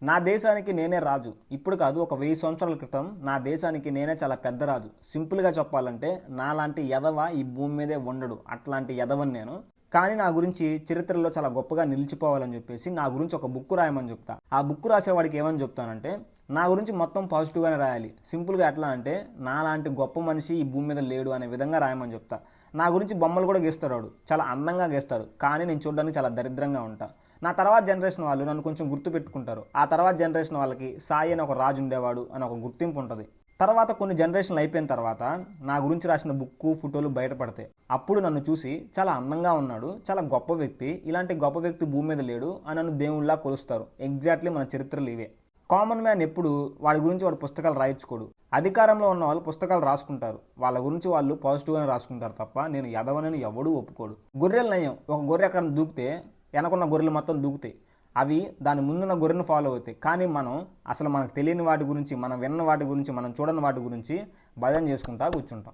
నా దేశానికి నేనే రాజు. ఇప్పుడు కాదు, ఒక 1000 సంవత్సరాల క్రితం నా దేశానికి నేనే చాలా పెద్ద రాజు. సింపుల్గా చెప్పాలంటే నాలాంటి ఎదవ ఈ భూమి మీదే ఉండడు. అట్లాంటి ఎదవని నేను. కానీ నా గురించి చరిత్రలో చాలా గొప్పగా నిలిచిపోవాలని చెప్పేసి నా గురించి ఒక బుక్ రాయమని చెప్తా. ఆ బుక్ రాసేవాడికి ఏమని చెప్తానంటే, నా గురించి మొత్తం పాజిటివ్గానే రాయాలి. సింపుల్గా ఎట్లా అంటే, నాలాంటి గొప్ప మనిషి ఈ భూమి మీద లేడు అనే విధంగా రాయమని చెప్తా. నా గురించి బొమ్మలు కూడా గీస్తాడు వాడు, చాలా అందంగా గీస్తాడు. కానీ నేను చూడడానికి చాలా దరిద్రంగా ఉంటా. నా తర్వాత జనరేషన్ వాళ్ళు నన్ను కొంచెం గుర్తు పెట్టుకుంటారు. ఆ తర్వాత జనరేషన్ వాళ్ళకి సాయి అని ఒక రాజు ఉండేవాడు అని ఒక గుర్తింపు ఉంటుంది. తర్వాత కొన్ని జనరేషన్లు అయిపోయిన తర్వాత నా గురించి రాసిన బుక్కు ఫోటోలు బయటపడతాయి. అప్పుడు నన్ను చూసి చాలా అందంగా ఉన్నాడు, చాలా గొప్ప వ్యక్తి, ఇలాంటి గొప్ప వ్యక్తి భూమి మీద లేడు అని నన్ను దేవుళ్ళలా కొలుస్తారు. ఎగ్జాక్ట్లీ మన చరిత్రలు ఇవే. కామన్ మ్యాన్ ఎప్పుడు వాడి గురించి వాడు పుస్తకాలు రాయించుకోడు. అధికారంలో ఉన్న వాళ్ళు పుస్తకాలు రాసుకుంటారు, వాళ్ళ గురించి వాళ్ళు పాజిటివ్గానే రాసుకుంటారు తప్ప నేను ఎదవనని ఎవడూ ఒప్పుకోడు. గొర్రెలు నయం, ఒక గొర్రె ఎక్కడ దూకితే వెనకున్న గొర్రెలు మొత్తం దూకుతాయి, అవి దాని ముందున్న గొర్రెను ఫాలో అవుతాయి. కానీ మనం అసలు మనకు తెలియని వాటి గురించి, మనం విన్న వాటి గురించి, మనం చూడని వాటి గురించి భజన చేసుకుంటా కూర్చుంటాం.